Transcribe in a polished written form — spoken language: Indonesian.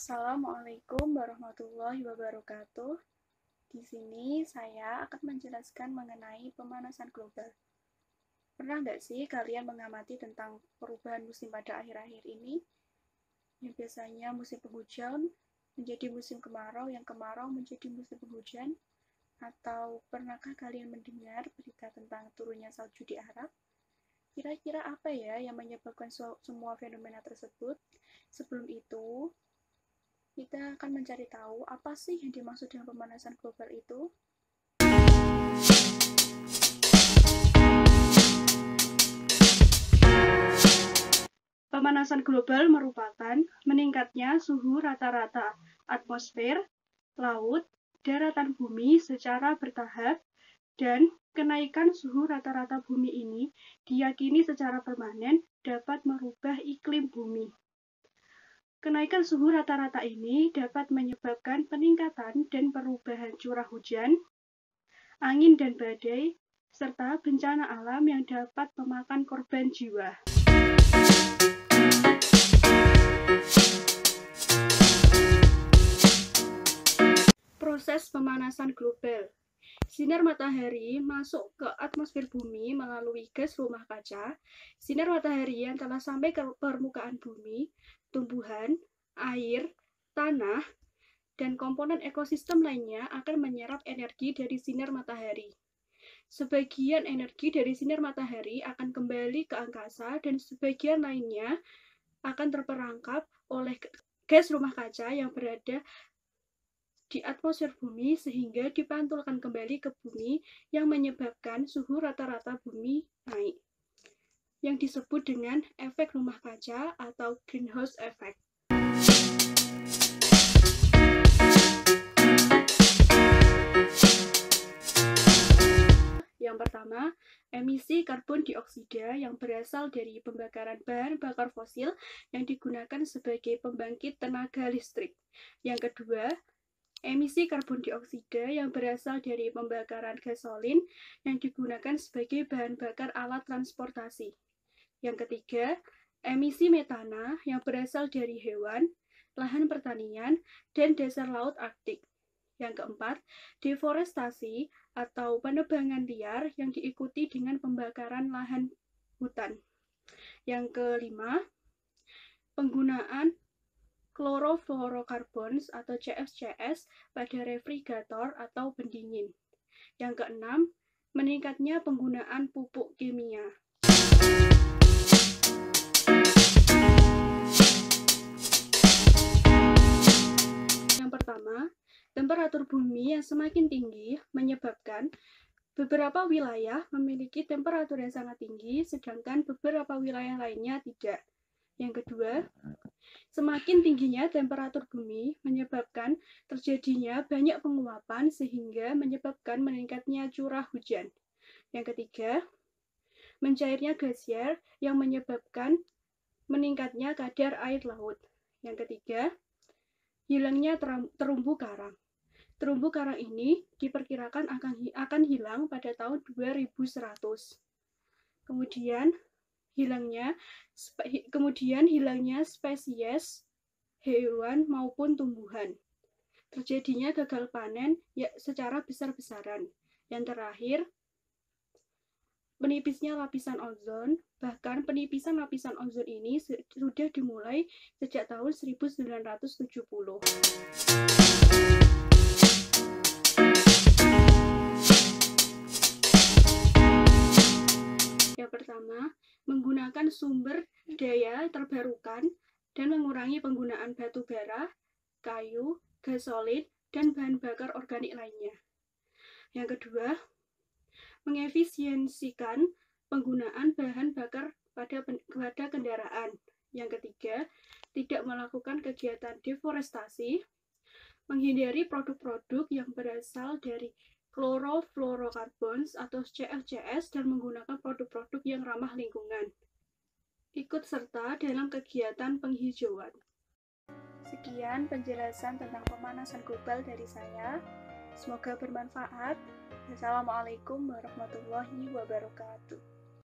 Assalamualaikum warahmatullahi wabarakatuh. Di sini saya akan menjelaskan mengenai pemanasan global. Pernah nggak sih kalian mengamati tentang perubahan musim pada akhir-akhir ini? Yang biasanya musim penghujan menjadi musim kemarau, yang kemarau menjadi musim penghujan? Atau pernahkah kalian mendengar berita tentang turunnya salju di Arab? Kira-kira apa ya yang menyebabkan semua fenomena tersebut? Sebelum itu, kita akan mencari tahu apa sih yang dimaksud dengan pemanasan global itu. Pemanasan global merupakan meningkatnya suhu rata-rata atmosfer, laut, daratan bumi secara bertahap, dan kenaikan suhu rata-rata bumi ini diyakini secara permanen dapat merubah iklim bumi. Kenaikan suhu rata-rata ini dapat menyebabkan peningkatan dan perubahan curah hujan, angin dan badai, serta bencana alam yang dapat memakan korban jiwa. Proses pemanasan global. Sinar matahari masuk ke atmosfer bumi melalui gas rumah kaca. Sinar matahari yang telah sampai ke permukaan bumi, tumbuhan, air, tanah, dan komponen ekosistem lainnya akan menyerap energi dari sinar matahari. Sebagian energi dari sinar matahari akan kembali ke angkasa dan sebagian lainnya akan terperangkap oleh gas rumah kaca yang berada di atmosfer bumi sehingga dipantulkan kembali ke bumi yang menyebabkan suhu rata-rata bumi naik, yang disebut dengan efek rumah kaca atau greenhouse effect. Yang pertama, emisi karbon dioksida yang berasal dari pembakaran bahan bakar fosil yang digunakan sebagai pembangkit tenaga listrik. Yang kedua, emisi karbon dioksida yang berasal dari pembakaran gasolin yang digunakan sebagai bahan bakar alat transportasi. Yang ketiga, emisi metana yang berasal dari hewan, lahan pertanian, dan dasar laut Arktik. Yang keempat, deforestasi atau penebangan liar yang diikuti dengan pembakaran lahan hutan. Yang kelima, penggunaan chlorofluorocarbons atau CFCs pada refrigerator atau pendingin. Yang keenam, meningkatnya penggunaan pupuk kimia. Yang pertama, temperatur bumi yang semakin tinggi menyebabkan beberapa wilayah memiliki temperatur yang sangat tinggi, sedangkan beberapa wilayah lainnya tidak. Yang kedua, semakin tingginya temperatur bumi menyebabkan terjadinya banyak penguapan sehingga menyebabkan meningkatnya curah hujan. Yang ketiga, mencairnya glasier yang menyebabkan meningkatnya kadar air laut. Yang ketiga, hilangnya terumbu karang. Terumbu karang ini diperkirakan akan hilang pada tahun 2100. Kemudian hilangnya spesies hewan maupun tumbuhan. Terjadinya gagal panen secara besar-besaran. Yang terakhir, penipisnya lapisan ozon. Bahkan penipisan lapisan ozon ini sudah dimulai sejak tahun 1970. Yang pertama, menggunakan sumber daya terbarukan dan mengurangi penggunaan batu bara, kayu, gasolin, dan bahan bakar organik lainnya. Yang kedua, mengefisiensikan penggunaan bahan bakar pada kendaraan. Yang ketiga, tidak melakukan kegiatan deforestasi, menghindari produk-produk yang berasal dari chlorofluorocarbons atau CFCs dan menggunakan produk-produk yang ramah lingkungan. Ikut serta dalam kegiatan penghijauan. Sekian penjelasan tentang pemanasan global dari saya. Semoga bermanfaat. Wassalamualaikum warahmatullahi wabarakatuh.